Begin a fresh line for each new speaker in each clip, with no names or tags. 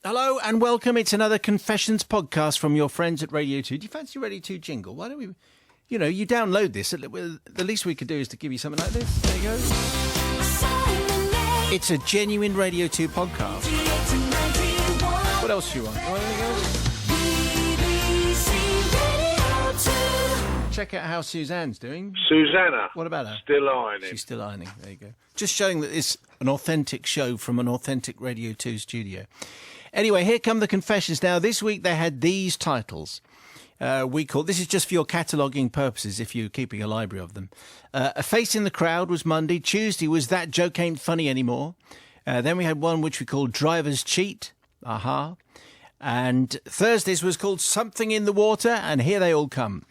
Hello and welcome. It's another Confessions podcast from your friends at Radio 2. Do you fancy Radio 2 jingle? Why don't we, you download this. The least we could do is to give you something like this. There you go. It's a genuine Radio 2 podcast. What else do you want? Anything else? Check out how Suzanne's doing.
Susanna.
What about her?
Still ironing.
She's still ironing. There you go. Just showing that it's an authentic show from an authentic Radio 2 studio. Anyway, here come the confessions now. This week they had these titles. This is just for your cataloguing purposes if you're keeping a library of them. A Face in the Crowd was Monday. Tuesday was That Joke Ain't Funny Anymore. Then we had one which we called Drivers Cheat. Aha. And Thursday's was called Something in the Water. And here they all come.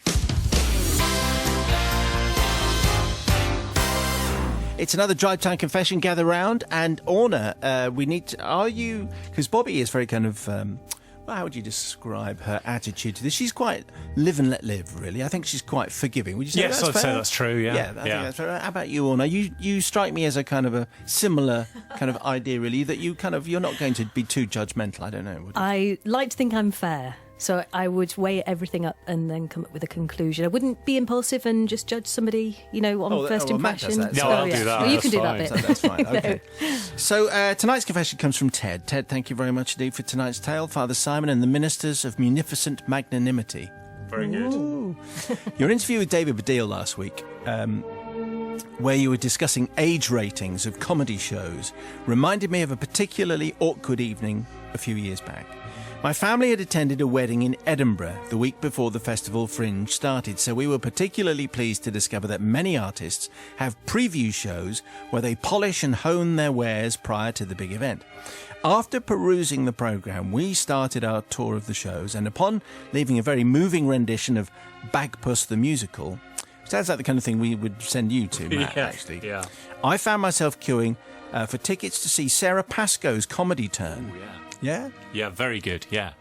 It's another Drive Time Confession. Gather round. And Orna, because Bobby is very kind of, how would you describe her attitude to this? She's quite live and let live, really. I think she's quite forgiving. Would you say
yes,
that's fair?
I'd say that's true, yeah.
I think that's fair. How about you, Orna? You strike me as a kind of a similar kind of idea, really, that you're not going to be too judgmental. I don't know. Would you?
I like to think I'm fair. So I would weigh everything up and then come up with a conclusion. I wouldn't be impulsive and just judge somebody, on first impression.
Matt does that.
No, I'll do that.
Well, you can do
fine.
that bit.
That's fine. Okay. So tonight's confession comes from Ted. Ted, thank you very much indeed for tonight's tale. Father Simon and the Ministers of Munificent Magnanimity.
Very good.
Your interview with David Baddiel last week, where you were discussing age ratings of comedy shows, reminded me of a particularly awkward evening a few years back. My family had attended a wedding in Edinburgh the week before the Festival Fringe started, so we were particularly pleased to discover that many artists have preview shows where they polish and hone their wares prior to the big event. After perusing the programme, we started our tour of the shows, and upon leaving a very moving rendition of Bagpuss the Musical, sounds like the kind of thing we would send you to, Matt, actually.
Yeah.
I found myself queuing for tickets to see Sarah Pascoe's comedy turn.
Ooh, yeah.
Yeah?
Yeah, very good, yeah.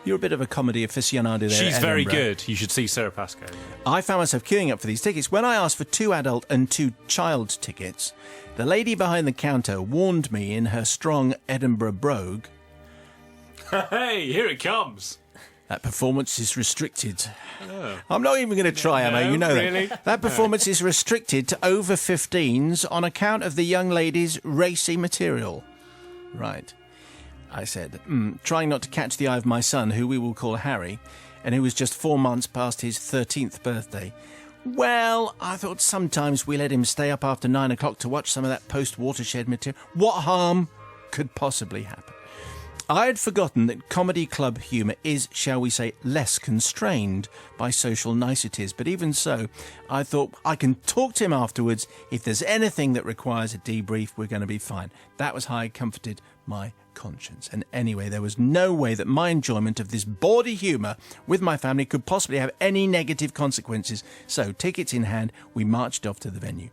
You're a bit of a comedy aficionado there.
She's
at
very
Edinburgh.
good. You should see Sarah Pascoe.
I found myself queuing up for these tickets. When I asked for 2 adult and 2 child tickets, the lady behind the counter warned me in her strong Edinburgh brogue.
Hey, here it comes.
That performance is restricted.
Oh.
I'm not even going to try, am I? You know
really?
That performance is restricted to over 15s on account of the young lady's racy material. Right. I said, trying not to catch the eye of my son, who we will call Harry, and who was just 4 months past his 13th birthday. Well, I thought sometimes we let him stay up after 9 o'clock to watch some of that post-watershed material. What harm could possibly happen? I had forgotten that comedy club humour is, shall we say, less constrained by social niceties. But even so, I thought I can talk to him afterwards. If there's anything that requires a debrief, we're going to be fine. That was how I comforted my conscience. And anyway, there was no way that my enjoyment of this bawdy humour with my family could possibly have any negative consequences. So, tickets in hand, we marched off to the venue.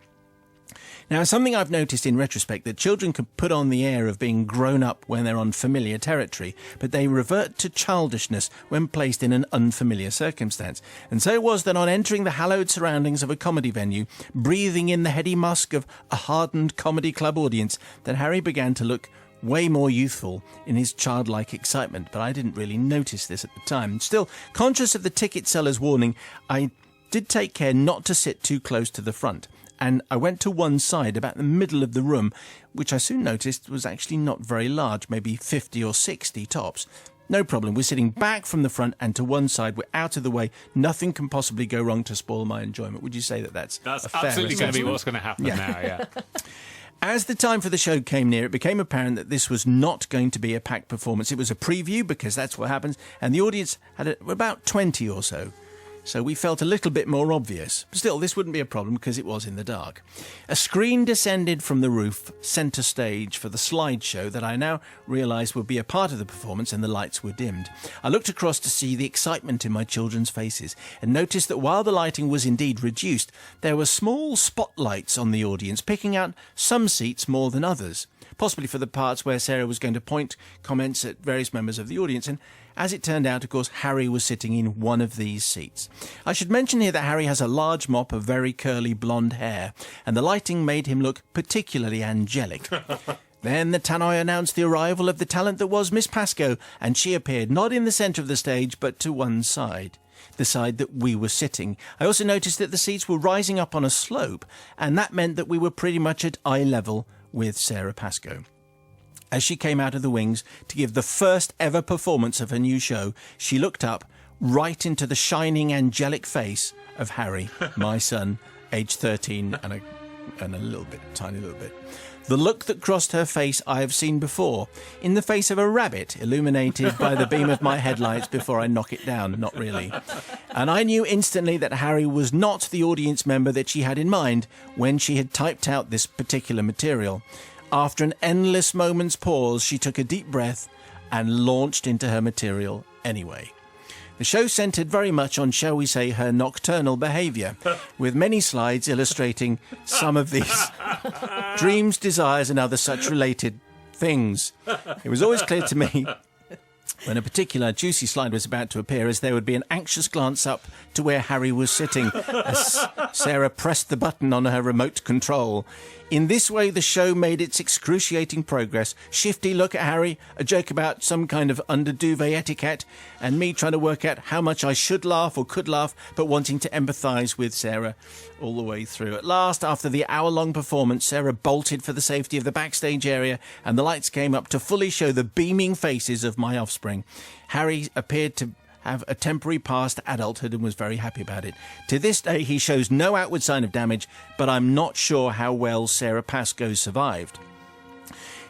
Now, something I've noticed in retrospect, that children can put on the air of being grown up when they're on familiar territory, but they revert to childishness when placed in an unfamiliar circumstance. And so it was that on entering the hallowed surroundings of a comedy venue, breathing in the heady musk of a hardened comedy club audience, that Harry began to look way more youthful in his childlike excitement, but I didn't really notice this at the time. Still, conscious of the ticket seller's warning, I did take care not to sit too close to the front, and I went to one side, about the middle of the room, which I soon noticed was actually not very large, maybe 50 or 60 tops. No problem, we're sitting back from the front and to one side, we're out of the way, nothing can possibly go wrong to spoil my enjoyment. Would you say that that's a fair
absolutely going to be
assessment?
what's going to happen now, yeah.
As the time for the show came near, it became apparent that this was not going to be a packed performance. It was a preview, because that's what happens, and the audience had about 20 or so. So we felt a little bit more obvious. Still, this wouldn't be a problem because it was in the dark. A screen descended from the roof, centre stage, for the slideshow that I now realised would be a part of the performance, and the lights were dimmed. I looked across to see the excitement in my children's faces and noticed that while the lighting was indeed reduced, there were small spotlights on the audience, picking out some seats more than others, possibly for the parts where Sarah was going to point comments at various members of the audience, and as it turned out, of course, Harry was sitting in one of these seats. I should mention here that Harry has a large mop of very curly blonde hair, and the lighting made him look particularly angelic. Then the tannoy announced the arrival of the talent that was Miss Pascoe, and she appeared not in the centre of the stage, but to one side, the side that we were sitting. I also noticed that the seats were rising up on a slope, and that meant that we were pretty much at eye level with Sarah Pascoe. As she came out of the wings to give the first ever performance of her new show, she looked up right into the shining angelic face of Harry, my son, aged 13 and a little bit, tiny little bit. The look that crossed her face I have seen before, in the face of a rabbit illuminated by the beam of my headlights before I knock it down, not really. And I knew instantly that Harry was not the audience member that she had in mind when she had typed out this particular material. After an endless moment's pause, she took a deep breath and launched into her material anyway. The show centred very much on, shall we say, her nocturnal behaviour, with many slides illustrating some of these dreams, desires and other such related things. It was always clear to me when a particular juicy slide was about to appear, as there would be an anxious glance up to where Harry was sitting as Sarah pressed the button on her remote control. In this way, the show made its excruciating progress. Shifty look at Harry, a joke about some kind of under-duvet etiquette, and me trying to work out how much I should laugh or could laugh, but wanting to empathise with Sarah all the way through. At last, after the hour-long performance, Sarah bolted for the safety of the backstage area, and the lights came up to fully show the beaming faces of my offspring. Harry appeared to have a temporary pass to adulthood and was very happy about it. To this day, he shows no outward sign of damage, but I'm not sure how well Sarah Pascoe survived.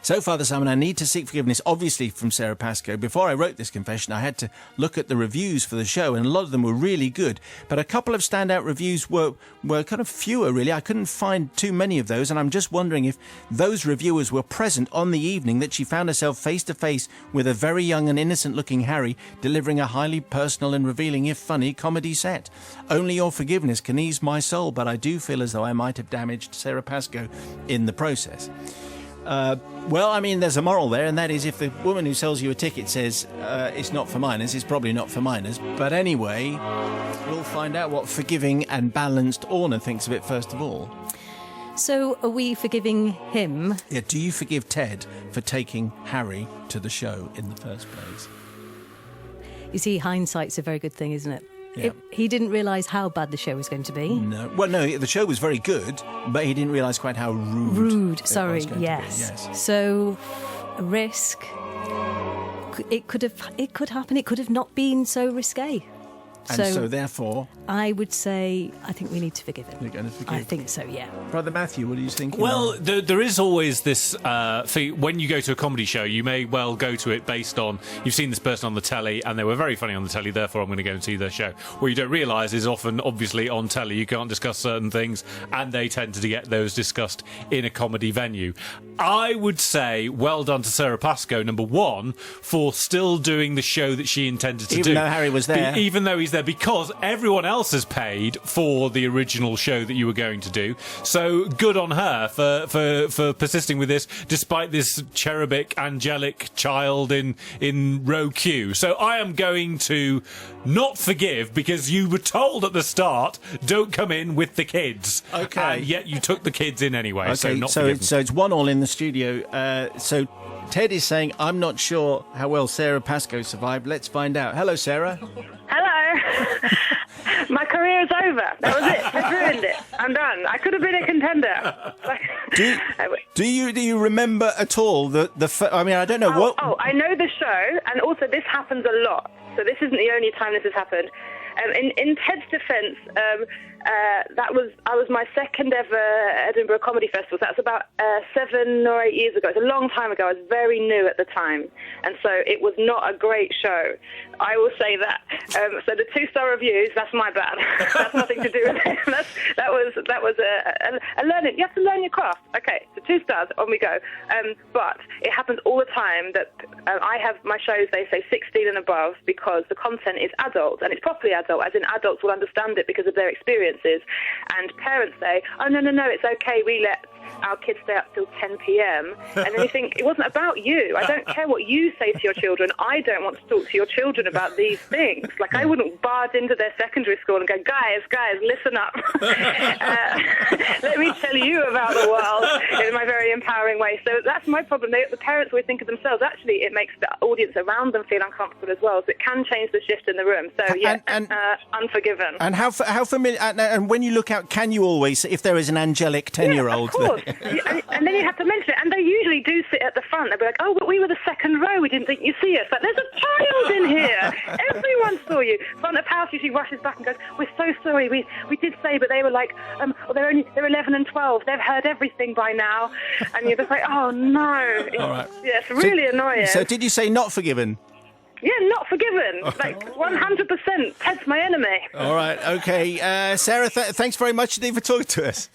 So, Father Simon, I need to seek forgiveness, obviously, from Sarah Pascoe. Before I wrote this confession, I had to look at the reviews for the show, and a lot of them were really good. But a couple of standout reviews were kind of fewer, really. I couldn't find too many of those, and I'm just wondering if those reviewers were present on the evening that she found herself face-to-face with a very young and innocent-looking Harry delivering a highly personal and revealing, if funny, comedy set. Only your forgiveness can ease my soul, but I do feel as though I might have damaged Sarah Pascoe in the process. Well, I mean, there's a moral there, and that is if the woman who sells you a ticket says it's not for minors, it's probably not for minors. But anyway, we'll find out what forgiving and balanced Orna thinks of it first of all.
So are we forgiving him?
Yeah, do you forgive Ted for taking Harry to the show in the first place?
You see, hindsight's a very good thing, isn't it?
Yeah.
He didn't realise how bad the show was going to be.
No. Well, no, the show was very good, but he didn't realise quite how rude it
sorry,
was going
yes.
to be. Yes.
So, a risk. It could happen. It could have not been so risque.
And so therefore,
I would say I think we need to forgive him.
You're going to forgive?
I think so, yeah.
Brother Matthew, what do you think?
Well, there is always this thing. When you go to a comedy show, you may well go to it based on you've seen this person on the telly and they were very funny on the telly, therefore I'm going to go and see their show. What you don't realise is often, obviously, on telly you can't discuss certain things, and they tend to get those discussed in a comedy venue. I would say well done to Sarah Pascoe, number one, for still doing the show that she intended to do.
Even though Harry was there.
Even though he's there, because everyone else has paid for the original show that you were going to do. So good on her for persisting with this, despite this cherubic, angelic child in row Q. So I am going to not forgive, because you were told at the start, don't come in with the kids.
Okay.
And yet you took the kids in anyway.
Okay,
so not
so
forgiven.
it's 1-1 in the studio. So Ted is saying, I'm not sure how well Sarah Pascoe survived. Let's find out. Hello, Sarah.
Hello. My career is over. That was it. They've ruined it. I'm done. I could have been a contender.
Do you remember at all I mean, I don't know what...
Oh, I know the show, and also this happens a lot. So this isn't the only time this has happened. In Ted's defence, I was my second ever Edinburgh Comedy Festival. So that's about 7 or 8 years ago. It's a long time ago. I was very new at the time, and so it was not a great show. I will say that. So the 2-star reviews, that's my bad. That's nothing to do with it. That was a learning. You have to learn your craft. Okay, so 2 stars, on we go. But it happens all the time that I have my shows, they say 16 and above, because the content is adult, and it's properly adult, as in adults will understand it because of their experience. audiences, and parents say, oh, no, it's okay, we let our kids stay up till 10 p.m. And then you think, it wasn't about you. I don't care what you say to your children. I don't want to talk to your children about these things. Like, I wouldn't barge into their secondary school and go, guys, listen up. Let me tell you about the world in my very empowering way. So that's my problem. The parents always think of themselves. Actually, it makes the audience around them feel uncomfortable as well. So it can change the shift in the room. So, yeah, Unforgiven.
And how familiar, and when you look out, can you always, if there is an angelic 10-year-old?
Yeah, of course. And then you have to mention it, and they usually do sit at the front. They'll be like, oh, but we were the second row, we didn't think you'd see us. Like, there's a child in here. Everyone saw you. Front of house usually rushes back and goes, we're so sorry, we did say, but they were like, they're 11 and 12, they've heard everything by now. And you're just like, oh no.
All right.
Yeah, it's really annoying.
So did you say not forgiven?
Yeah, not forgiven. Like, 100%. Ted's my enemy.
All right, okay. Sarah, thanks very much indeed for talking to us.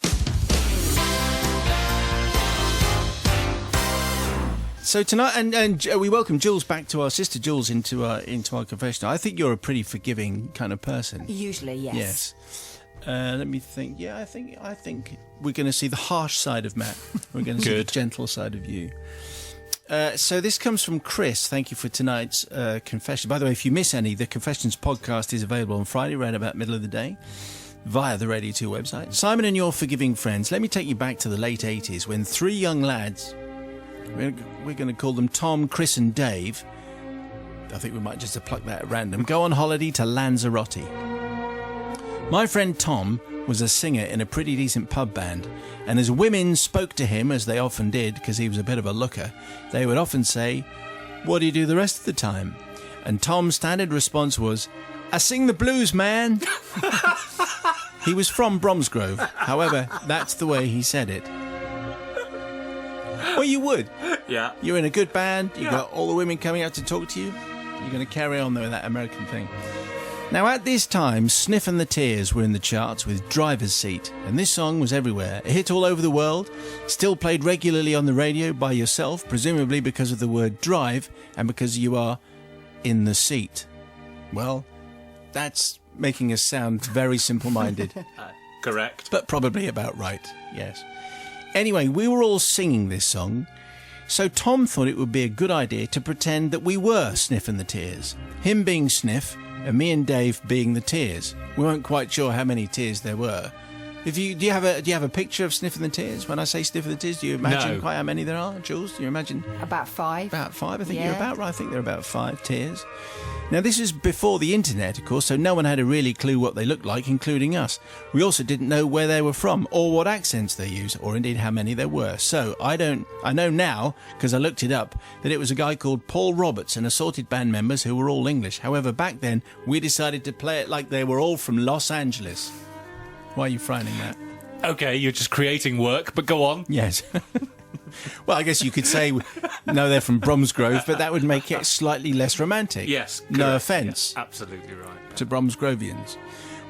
So tonight, and we welcome Jules back to our sister Jules into our confessional. I think you're a pretty forgiving kind of person.
Usually, yes.
Yes. Let me think. Yeah, I think we're going to see the harsh side of Matt. We're going to see the gentle side of you. So this comes from Chris. Thank you for tonight's confession. By the way, if you miss any, the Confessions podcast is available on Friday, around about middle of the day, via the Radio 2 website. Simon and your forgiving friends. Let me take you back to the late 80s when three young lads, we're going to call them Tom, Chris and Dave, I think we might just have plucked that at random, go on holiday to Lanzarote. My friend Tom was a singer in a pretty decent pub band, and as women spoke to him, as they often did, because he was a bit of a looker, they would often say, what do you do the rest of the time? And Tom's standard response was, I sing the blues, man. He was from Bromsgrove. However, that's the way he said it. Well, you would.
Yeah.
You're in a good band, you've got all the women coming out to talk to you, you're going to carry on with that American thing. Now, at this time, Sniff and the Tears were in the charts with Driver's Seat, and this song was everywhere. A hit all over the world, still played regularly on the radio by yourself, presumably because of the word drive and because you are in the seat. Well, that's making us sound very simple-minded.
Correct.
But probably about right, yes. Anyway, we were all singing this song, so Tom thought it would be a good idea to pretend that we were Sniff and the Tears. Him being Sniff, and me and Dave being the Tears. We weren't quite sure how many tears there were. Do you have a picture of Sniff and the Tears? When I say Sniff and the Tears, do you imagine quite how many there are, Jules? Do you imagine?
About 5.
About 5, I think you're about right. I think there are about 5 tears. Now, this is before the internet, of course, so no one had a really clue what they looked like, including us. We also didn't know where they were from, or what accents they used, or indeed how many there were. So I know now, because I looked it up, that it was a guy called Paul Roberts and assorted band members who were all English. However, back then, we decided to play it like they were all from Los Angeles. Why are you frowning, Matt?
Okay, you're just creating work, but go on.
Yes. Well, I guess you could say, no, they're from Bromsgrove, but that would make it slightly less romantic.
Yes. Correct.
No offence.
Yeah, absolutely right.
To Bromsgrovians.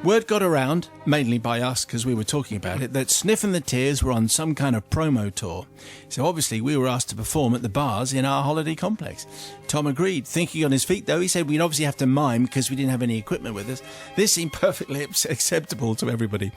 Word got around, mainly by us because we were talking about it, that Sniff and the Tears were on some kind of promo tour. So obviously we were asked to perform at the bars in our holiday complex. Tom agreed. Thinking on his feet, though, he said we'd obviously have to mime because we didn't have any equipment with us. This seemed perfectly acceptable to everybody.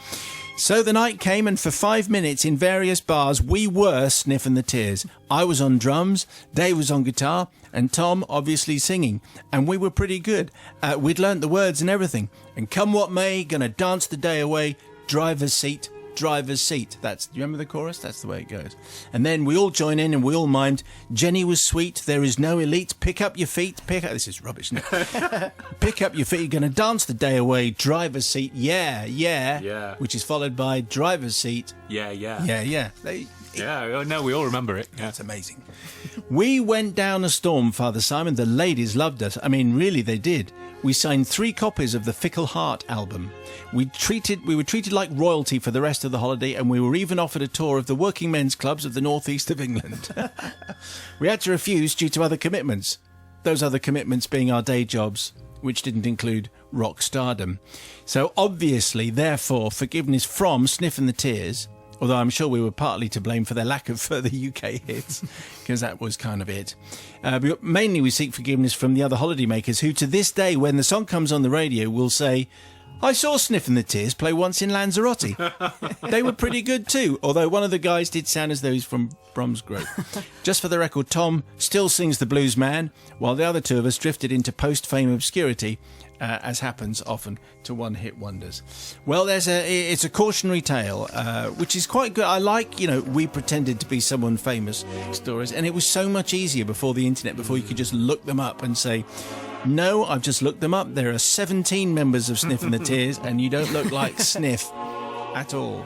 So the night came, and for 5 minutes in various bars, we were Sniff and the Tears. I was on drums, Dave was on guitar, and Tom obviously singing. And we were pretty good. We'd learnt the words and everything. And come what may, gonna dance the day away, driver's seat, driver's seat. Do you remember the chorus? That's the way it goes. And then we all join in and we all mimed, Jenny was sweet, there is no elite, pick up your feet, this is rubbish, isn't it? Pick up your feet, you're gonna dance the day away, driver's seat, yeah, which is followed by driver's seat.
Yeah.
Yeah,
no, we all remember it. Yeah.
That's amazing. We went down a storm, Father Simon. The ladies loved us. I mean, really, they did. We signed 3 copies of the Fickle Heart album. We were treated like royalty for the rest of the holiday, and we were even offered a tour of the working men's clubs of the northeast of England. We had to refuse due to other commitments. Those other commitments being our day jobs, which didn't include rock stardom. So obviously, therefore, forgiveness from Sniff and the Tears, although I'm sure we were partly to blame for their lack of further UK hits, because that was kind of it. But mainly we seek forgiveness from the other holidaymakers who to this day, when the song comes on the radio, will say, I saw Sniff and the Tears play once in Lanzarote. They were pretty good too, although one of the guys did sound as though he's from Bromsgrove. Just for the record, Tom still sings The Blues Man, while the other two of us drifted into post-fame obscurity, as happens often to one-hit wonders. Well, it's a cautionary tale, which is quite good. I like, we pretended to be someone famous stories, and it was so much easier before the internet, before you could just look them up and say, no, I've just looked them up. There are 17 members of Sniff and the Tears, and you don't look like Sniff at all.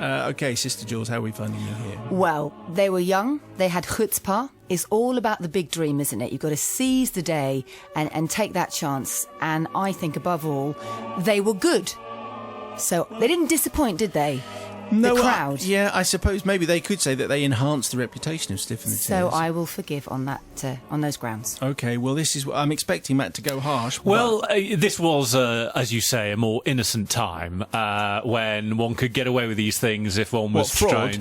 Okay, Sister Jules, how are we finding you here?
Well, they were young, they had chutzpah. It's all about the big dream, isn't it? You've got to seize the day and take that chance. And I think, above all, they were good. So they didn't disappoint, did they?
No,
the crowd.
I suppose maybe they could say that they enhanced the reputation of Sniff and the Tears.
So I will forgive on that, on those grounds.
Okay, well, this is what I'm expecting Matt to go harsh.
Well, this was, as you say, a more innocent time when one could get away with these things if one was trying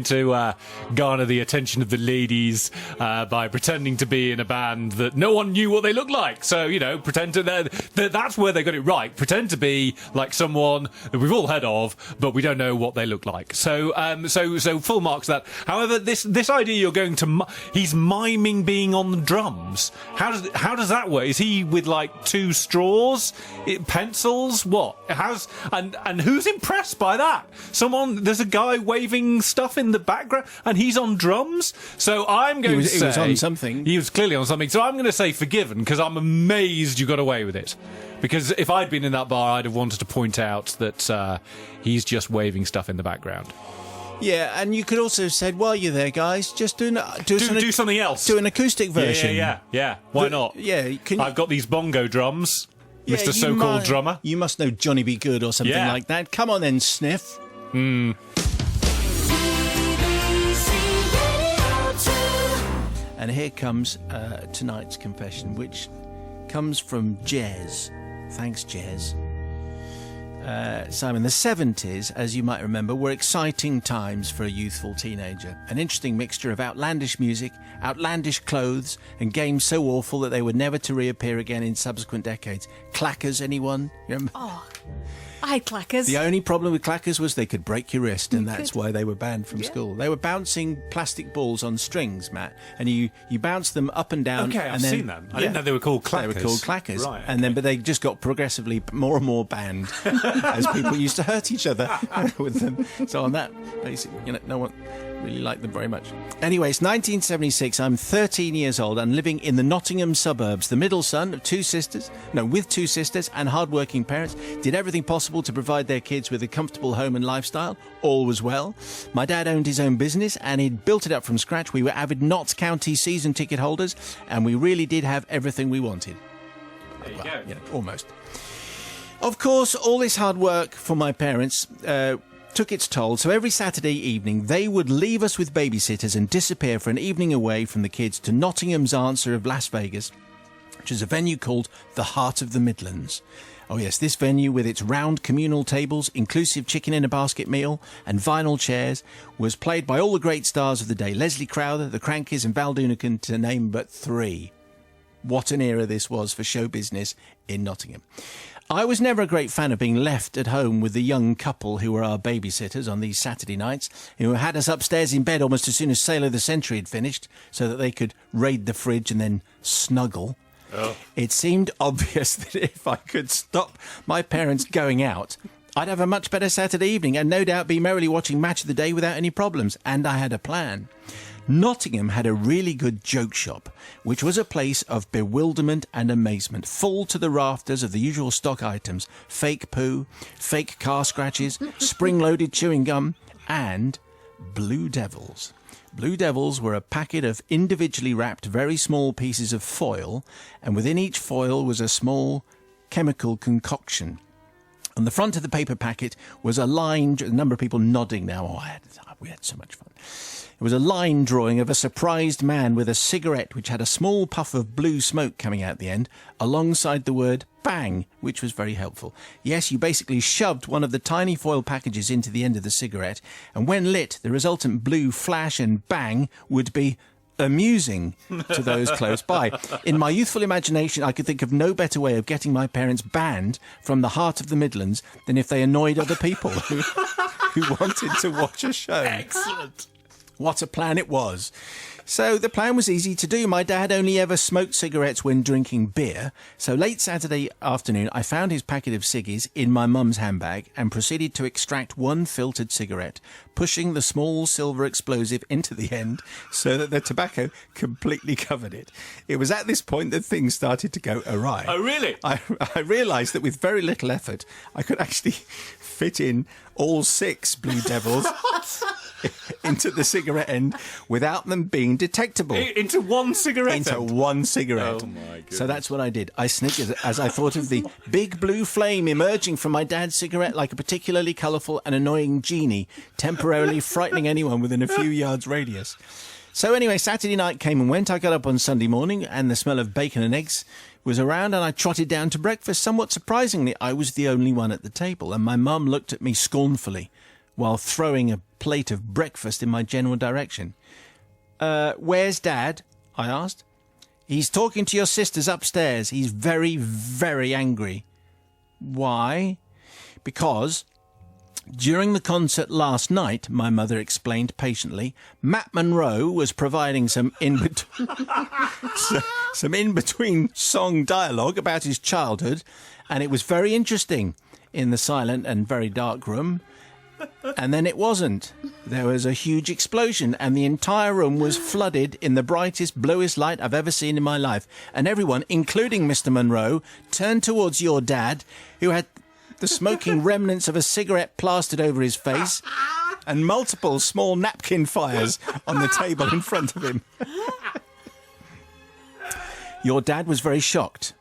to garner the attention of the ladies by pretending to be in a band that no one knew what they looked like. So, pretend to that's where they got it right. Pretend to be like someone that we've all heard of, but we don't know what they look like. So full marks that. However, this idea you're going to he's miming being on the drums. How does that work? Is he with like two straws, pencils? What? And who's impressed by that? There's a guy waving stuff in the background, and he's on drums. So I'm going to say
he was on something.
He was clearly on something. So I'm going to say forgiven, because I'm amazed you got away with it. Because if I'd been in that bar, I'd have wanted to point out that he's just waving stuff in the background.
Yeah, and you could also have said, while you're there, guys, just do
something else.
Do an acoustic version.
Yeah. Why not?
Yeah,
I've got these bongo drums, Mr. So-called drummer.
You must know Johnny B. Good or something like that. Come on then, Sniff. And here comes tonight's confession, which comes from Jez. Thanks, Jez. Simon, the 70s, as you might remember, were exciting times for a youthful teenager. An interesting mixture of outlandish music, outlandish clothes, and games so awful that they were never to reappear again in subsequent decades. Clackers, anyone?
Oh, I had clackers.
The only problem with clackers was they could break your wrist, and that's why they were banned from school. They were bouncing plastic balls on strings, Matt, and you bounced them up and down.
Okay, I've seen them. I didn't know they were called clackers.
They were called clackers.
Right.
And then, but they just got progressively more and more banned as people used to hurt each other with them. So on that basis, no one really liked them very much. Anyway, it's 1976. I'm 13 years old and living in the Nottingham suburbs. The middle son of with two sisters and hard-working parents, did everything possible to provide their kids with a comfortable home and lifestyle. All was well. My dad owned his own business and he'd built it up from scratch. We were avid Notts County season ticket holders, and we really did have everything we wanted.
There you go.
Yeah, almost. Of course, all this hard work for my parents took its toll, so every Saturday evening they would leave us with babysitters and disappear for an evening away from the kids to Nottingham's answer of Las Vegas, which is a venue called the Heart of the Midlands. Oh yes, this venue, with its round communal tables, inclusive chicken in a basket meal and vinyl chairs, was played by all the great stars of the day: Leslie Crowther, the Crankies and Val Doonican, to name but three. What an era this was for show business in Nottingham. I was never a great fan of being left at home with the young couple who were our babysitters on these Saturday nights, who had us upstairs in bed almost as soon as Sail of the Century had finished, so that they could raid the fridge and then snuggle. Oh. It seemed obvious that if I could stop my parents going out, I'd have a much better Saturday evening and no doubt be merrily watching Match of the Day without any problems. And I had a plan. Nottingham had a really good joke shop, which was a place of bewilderment and amazement, full to the rafters of the usual stock items: fake poo, fake car scratches, spring-loaded chewing gum, and Blue Devils. Blue Devils were a packet of individually wrapped very small pieces of foil, and within each foil was a small chemical concoction. On the front of the paper packet was a line, a number of people nodding now. We had so much fun. It was a line drawing of a surprised man with a cigarette which had a small puff of blue smoke coming out the end, alongside the word bang, which was very helpful. Yes, you basically shoved one of the tiny foil packages into the end of the cigarette, and when lit, the resultant blue flash and bang would be amusing to those close by. In my youthful imagination, I could think of no better way of getting my parents banned from the heart of the Midlands than if they annoyed other people who wanted to watch a show.
Excellent.
What a plan it was. So the plan was easy to do. My dad only ever smoked cigarettes when drinking beer. So late Saturday afternoon, I found his packet of ciggies in my mum's handbag and proceeded to extract one filtered cigarette, pushing the small silver explosive into the end so that the tobacco completely covered it. It was at this point that things started to go awry.
Oh, really?
I realised that with very little effort, I could actually fit in all 6 Blue Devils into the cigarette end without them being detectable.
Into one cigarette?
Into one cigarette.
Oh, my goodness.
So that's what I did. I snickered as I thought of the big blue flame emerging from my dad's cigarette like a particularly colourful and annoying genie, temporarily frightening anyone within a few yards radius. So anyway, Saturday night came and went. I got up on Sunday morning and the smell of bacon and eggs was around and I trotted down to breakfast. Somewhat surprisingly, I was the only one at the table and my mum looked at me scornfully while throwing a plate of breakfast in my general direction. Where's Dad? I asked. He's talking to your sisters upstairs. He's very, very angry. Why? Because during the concert last night, my mother explained patiently, Matt Monro was providing some in-between song dialogue about his childhood, and it was very interesting in the silent and very dark room. And then it wasn't. There was a huge explosion and the entire room was flooded in the brightest, bluest light I've ever seen in my life. And everyone, including Mr. Monroe, turned towards your dad, who had the smoking remnants of a cigarette plastered over his face and multiple small napkin fires on the table in front of him. Your dad was very shocked.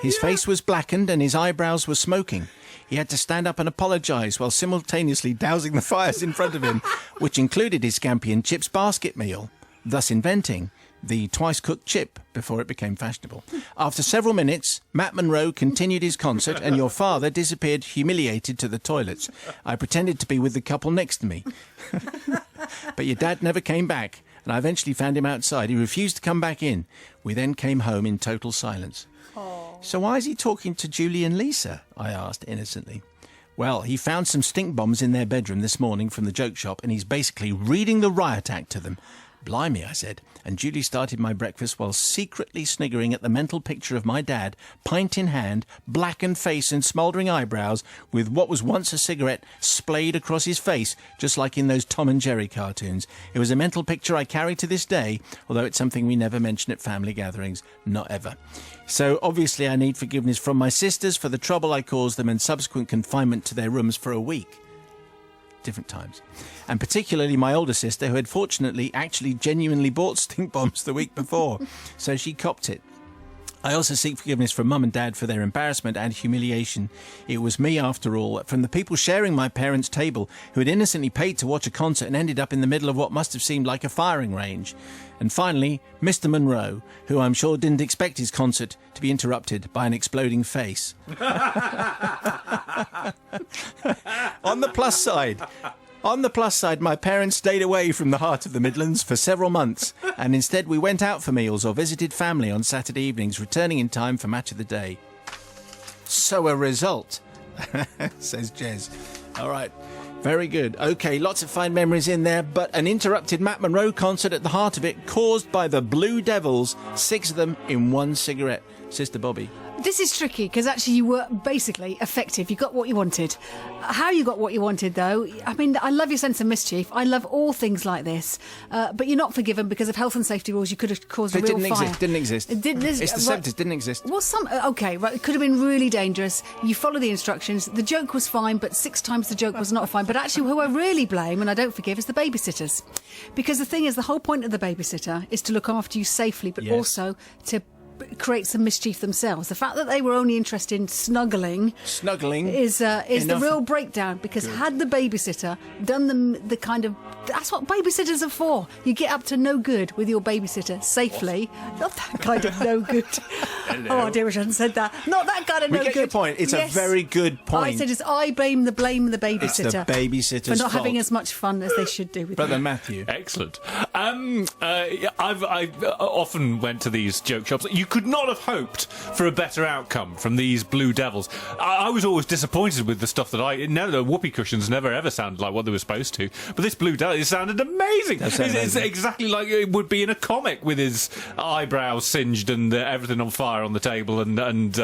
His face was blackened and his eyebrows were smoking. He had to stand up and apologise while simultaneously dousing the fires in front of him, which included his scampi and chips basket meal, thus inventing the twice-cooked chip before it became fashionable. After several minutes, Matt Monro continued his concert and your father disappeared humiliated to the toilets. I pretended to be with the couple next to me. But your dad never came back, and I eventually found him outside. He refused to come back in. We then came home in total silence. So why is he talking to Julie and Lisa? I asked innocently. Well, he found some stink bombs in their bedroom this morning from the joke shop and he's basically reading the riot act to them. Blimey, I said, and Julie started my breakfast while secretly sniggering at the mental picture of my dad, pint in hand, blackened face and smouldering eyebrows, with what was once a cigarette splayed across his face, just like in those Tom and Jerry cartoons. It was a mental picture I carry to this day, although it's something we never mention at family gatherings, not ever. So obviously I need forgiveness from my sisters for the trouble I caused them and subsequent confinement to their rooms for a week. Different times. And particularly my older sister, who had fortunately actually genuinely bought stink bombs the week before, so she copped it. I also seek forgiveness from Mum and Dad for their embarrassment and humiliation. It was me, after all, from the people sharing my parents' table, who had innocently paid to watch a concert and ended up in the middle of what must have seemed like a firing range. And finally, Mr. Monroe, who I'm sure didn't expect his concert to be interrupted by an exploding face. On the plus side, my parents stayed away from the heart of the Midlands for several months, and instead we went out for meals or visited family on Saturday evenings, returning in time for Match of the Day. So a result, says Jez. All right, very good. OK, lots of fine memories in there, but an interrupted Matt Monro concert at the heart of it, caused by the Blue Devils, 6 of them in one cigarette. Sister Bobby.
This is tricky because actually you were basically effective. You got what you wanted. How you got what you wanted, though, I mean, I love your sense of mischief. I love all things like this. But you're not forgiven because of health and safety rules. You could have caused a real fire.
Didn't exist.
It's
the 70s, didn't exist.
Well, OK, right. It could have been really dangerous. You follow the instructions. The joke was fine, but 6 times the joke was not fine. But actually, who I really blame, and I don't forgive, is the babysitters. Because the thing is, the whole point of the babysitter is to look after you safely, but also to create some mischief themselves. The fact that they were only interested in snuggling is the real breakdown, because had the babysitter done the kind of... That's what babysitters are for. You get up to no good with your babysitter safely. Not that kind of no good. Oh, dear, I shouldn't have said that. Not that kind of no good.
We get your point. It's a very good point.
I said I blame the babysitter.
It's the babysitter's
for not having
fault.
as much fun as they should do with
Brother Matthew.
Excellent. I often went to these joke shops. You could not have hoped for a better outcome from these Blue Devils. I was always disappointed with the stuff that the whoopee cushions never ever sounded like what they were supposed to. But this Blue Devil, it sounded amazing. It's exactly like it would be in a comic, with his eyebrows singed and everything on fire on the table and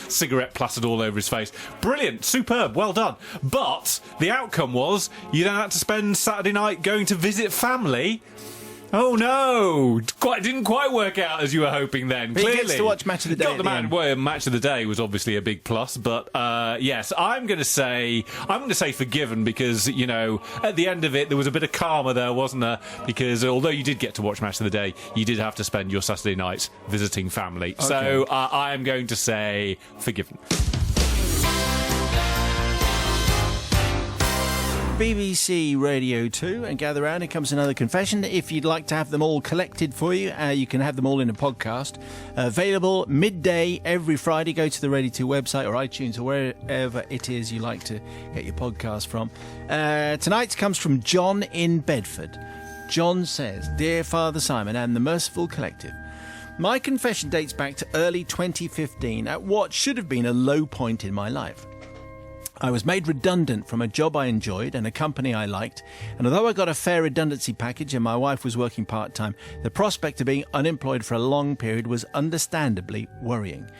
cigarette plastered all over his face. Brilliant, superb, well done. But the outcome was you then had to spend Saturday night going to visit family. Oh no! Didn't quite work out as you were hoping then.
But
Clearly,
he gets to watch Match of the Day.
Well, Match of the Day was obviously a big plus, but yes, I'm going to say forgiven, because at the end of it there was a bit of karma there, wasn't there? Because although you did get to watch Match of the Day, you did have to spend your Saturday nights visiting family. Okay. So I am going to say forgiven.
BBC Radio 2, and gather round. Here comes another confession. If you'd like to have them all collected for you, you can have them all in a podcast. Available midday every Friday. Go to the Radio 2 website or iTunes or wherever it is you like to get your podcast from. Tonight's comes from John in Bedford. John says, "Dear Father Simon and the Merciful Collective, my confession dates back to early 2015 at what should have been a low point in my life. I was made redundant from a job I enjoyed and a company I liked, and although I got a fair redundancy package and my wife was working part-time, the prospect of being unemployed for a long period was understandably worrying.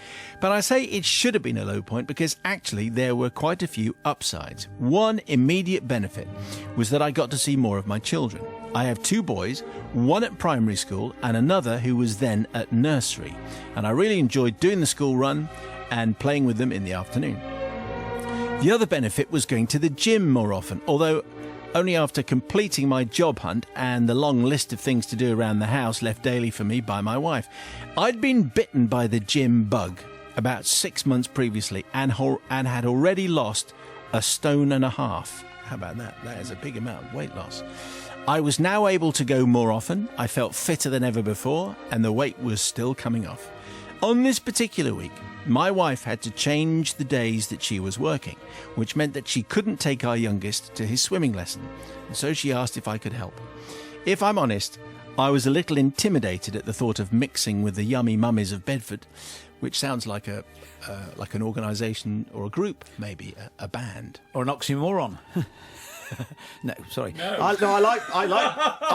But I say it should have been a low point because actually there were quite a few upsides. One immediate benefit was that I got to see more of my children. I have 2 boys, one at primary school and another who was then at nursery, and I really enjoyed doing the school run and playing with them in the afternoon. The other benefit was going to the gym more often, although only after completing my job hunt and the long list of things to do around the house left daily for me by my wife. I'd been bitten by the gym bug about 6 months previously and had already lost 1.5 stone. How about that? That is a big amount of weight loss. I was now able to go more often, I felt fitter than ever before, and the weight was still coming off. On this particular week, my wife had to change the days that she was working, which meant that she couldn't take our youngest to his swimming lesson, and so she asked if I could help. If I'm honest, I was a little intimidated at the thought of mixing with the yummy mummies of Bedford, which sounds like an organisation or a group, maybe a band
or an oxymoron. No, sorry.
No.
I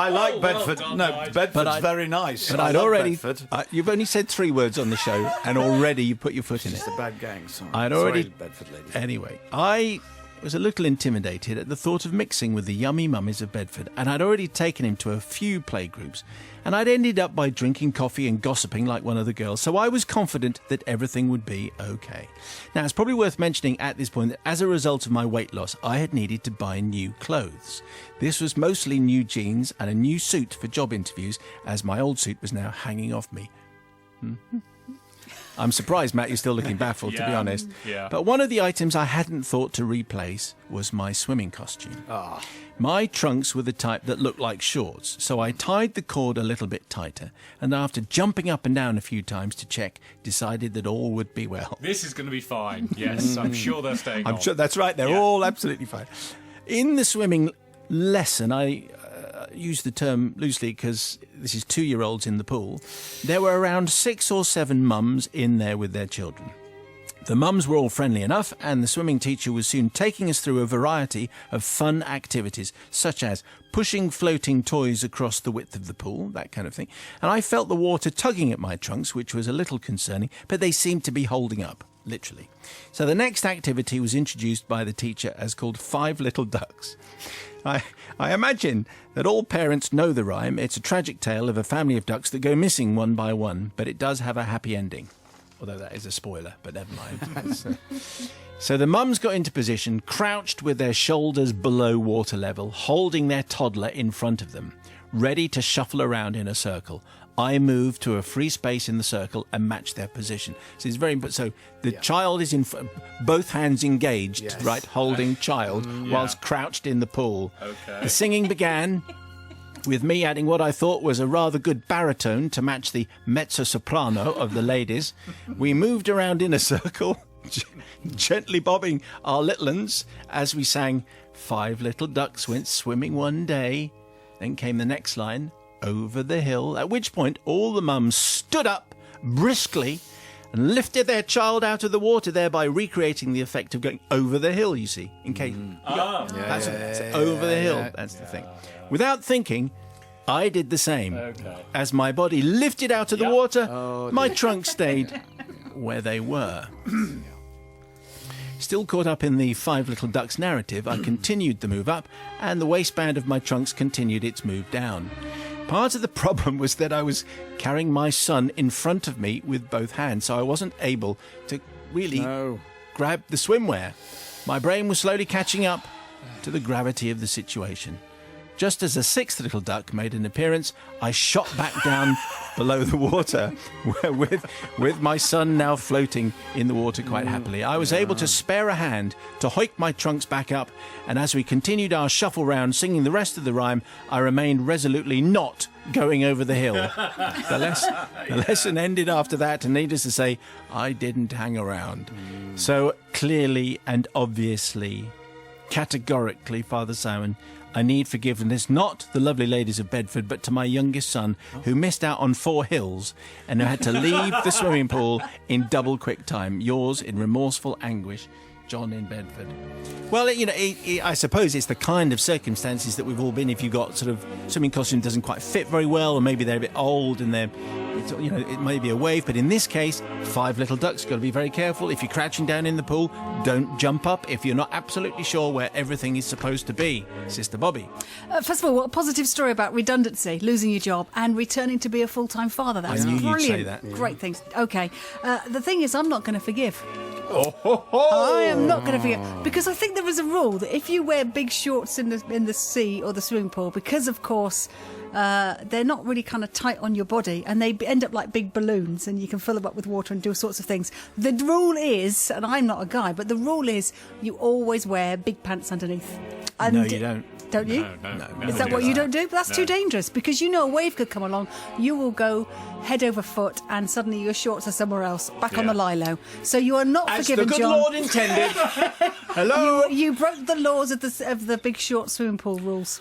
like Bedford.
Well done,
no,
Nigel.
Bedford's very nice.
But
I
I'd
love
already...
Bedford.
you've only said 3 words on the show, and already you put your foot in it.
It's a bad gang. Sorry.
I'd already...
Sorry, Bedford ladies.
Anyway, I was a little intimidated at the thought of mixing with the yummy mummies of Bedford, and I'd already taken him to a few playgroups, and I'd ended up by drinking coffee and gossiping like one of the girls, so I was confident that everything would be okay. Now, it's probably worth mentioning at this point that as a result of my weight loss, I had needed to buy new clothes. This was mostly new jeans and a new suit for job interviews, as my old suit was now hanging off me. I'm surprised, Matt, you're still looking baffled, to be honest.
Yeah.
But one of the items I hadn't thought to replace was my swimming costume. My trunks were the type that looked like shorts, so I tied the cord a little bit tighter, and after jumping up and down a few times to check, decided that all would be well.
This is going to be fine. Yes, I'm sure they're staying on.
I'm sure that's right. They're all absolutely fine. In the swimming lesson, I use the term loosely because this is 2-year-olds in the pool. There were around 6 or 7 mums in there with their children. The mums were all friendly enough, and the swimming teacher was soon taking us through a variety of fun activities, such as pushing floating toys across the width of the pool, that kind of thing. And I felt the water tugging at my trunks, which was a little concerning, but they seemed to be holding up, literally. So the next activity was introduced by the teacher as called 5 Little Ducks. I imagine that all parents know the rhyme. It's a tragic tale of a family of ducks that go missing one by one, but it does have a happy ending. Although that is a spoiler, but never mind. So the mums got into position, crouched with their shoulders below water level, holding their toddler in front of them, ready to shuffle around in a circle. I move to a free space in the circle and match their position. So it's very important. So the child is in both hands engaged, right, holding child whilst crouched in the pool.
Okay.
The singing began with me adding what I thought was a rather good baritone to match the mezzo-soprano of the ladies. We moved around in a circle, gently bobbing our little uns as we sang 5 little ducks went swimming one day. Then came the next line, over the hill, at which point all the mums stood up briskly and lifted their child out of the water, thereby recreating the effect of going over the hill, you see, in case... That's over the hill, that's the thing. Without thinking, I did the same.
Okay.
As my body lifted out of the water, my trunks stayed where they were. Still caught up in the 5 little ducks narrative, I continued the move up, and the waistband of my trunks continued its move down. Part of the problem was that I was carrying my son in front of me with both hands, so I wasn't able to really grab the swimwear. My brain was slowly catching up to the gravity of the situation. Just as a 6th little duck made an appearance, I shot back down below the water, with my son now floating in the water quite happily. I was able to spare a hand to hoik my trunks back up, and as we continued our shuffle round singing the rest of the rhyme, I remained resolutely not going over the hill. The lesson ended after that, and needless to say, I didn't hang around. So clearly and obviously, categorically, Father Simon, I need forgiveness, not the lovely ladies of Bedford, but to my youngest son, who missed out on 4 hills and who had to leave the swimming pool in double quick time. Yours, in remorseful anguish, John in Bedford. Well, you know, I suppose it's the kind of circumstances that we've all been. If you've got sort of swimming costume doesn't quite fit very well, or maybe they're a bit old and it may be a wave. But in this case, 5 little ducks. Got to be very careful. If you're crouching down in the pool, don't jump up if you're not absolutely sure where everything is supposed to be. Sister Bobby.
First of all, what a positive story about redundancy, losing your job, and returning to be a full-time father. That's
I knew
brilliant.
you'd say that.
Great things. Okay. The thing is, I'm not going to forgive. I am not going to forgive, because I think there is a rule that if you wear big shorts in the sea or the swimming pool, because of course they're not really kind of tight on your body and they end up like big balloons and you can fill them up with water and do all sorts of things. The rule is, and I'm not a guy, but the rule is you always wear big pants underneath. And
No, you don't.
Don't you?
No.
Is that what you don't do? But that's too dangerous, because you know a wave could come along, you will go head over foot, and suddenly your shorts are somewhere else, back on the lilo. So you are not
As
forgiven,
the good
John.
Lord intended. Hello.
You broke the laws of the big short swimming pool rules.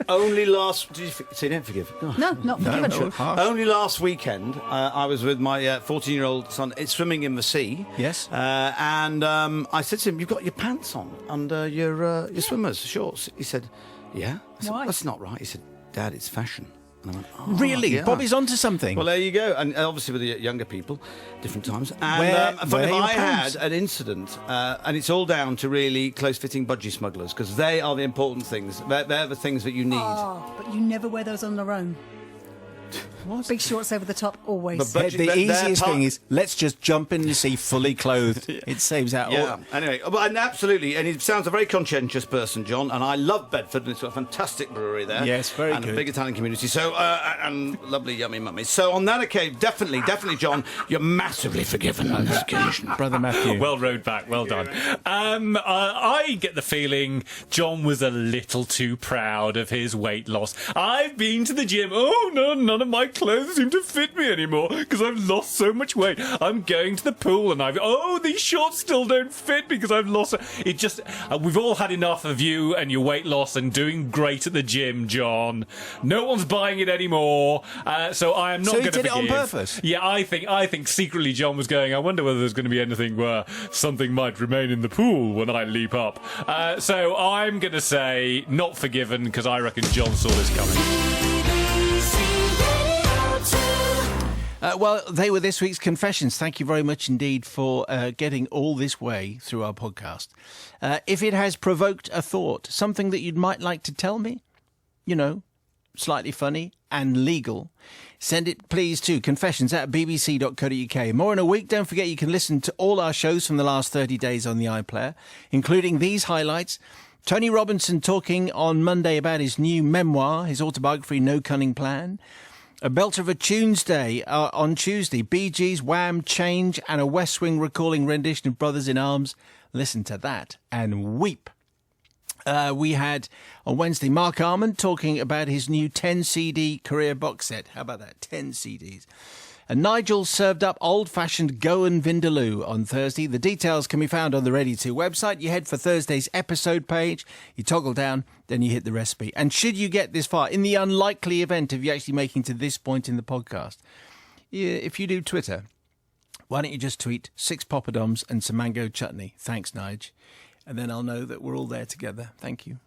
Only last... Did you say you don't forgive? Oh.
No, not forgiven.
No.
Only last weekend, I was with my 14-year-old son. It's swimming in the sea.
Yes.
And I said to him, "You've got your pants on under your swimmers' shorts." He said, "Yeah." I said,
Why?
"That's not right." He said, "Dad, it's fashion." And I went, "Oh,
Really?
yeah."
Bobby's onto something.
Well, there you go. And obviously with the younger people, different times. And
Wear
if
your
I
pants.
had an incident, and it's all down to really close-fitting budgie smugglers, because they are the important things. They're the things that you need.
Oh, but you never wear those on their own.
What?
Big shorts over the top, always.
But
The easiest thing is, let's just jump in the sea fully clothed. It saves out
Yeah.
all...
Anyway, and absolutely, and he sounds a very conscientious person, John. And I love Bedford, and it's got a fantastic brewery there.
Yes, very
and
good.
a big Italian community. So, and lovely, yummy mummies. So, on that occasion, definitely, John, you're massively forgiven on this occasion.
Brother Matthew.
Well rowed back, well done. I get the feeling John was a little too proud of his weight loss. I've been to the gym. Oh no, none of my clothes seem to fit me anymore because I've lost so much weight. I'm going to the pool and these shorts still don't fit because I've lost. It just we've all had enough of you and your weight loss and doing great at the gym, John. No one's buying it anymore, so I am not
So he
going to
did it
forgive.
on purpose?
Yeah, I think secretly John was going, I wonder whether there's going to be anything where something might remain in the pool when I leap up. So I'm going to say not forgiven, because I reckon John saw this coming.
Well, they were this week's confessions. Thank you very much indeed for getting all this way through our podcast. If it has provoked a thought, something that you might like to tell me, slightly funny and legal, send it please to confessions@bbc.co.uk. More in a week. Don't forget you can listen to all our shows from the last 30 days on the iPlayer, including these highlights. Tony Robinson talking on Monday about his new memoir, his autobiography, No Cunning Plan. A belter of a Tuesday on Tuesday. Bee Gees, Wham, Change, and a West Wing recalling rendition of Brothers in Arms. Listen to that and weep. We had on Wednesday Mark Armand talking about his new 10 CD career box set. How about that? 10 CDs. And Nigel served up old-fashioned Goan Vindaloo on Thursday. The details can be found on the Ready 2 website. You head for Thursday's episode page, you toggle down, then you hit the recipe. And should you get this far, in the unlikely event of you actually making to this point in the podcast, if you do Twitter, why don't you just tweet 6 poppadoms and some mango chutney? Thanks, Nige. And then I'll know that we're all there together. Thank you.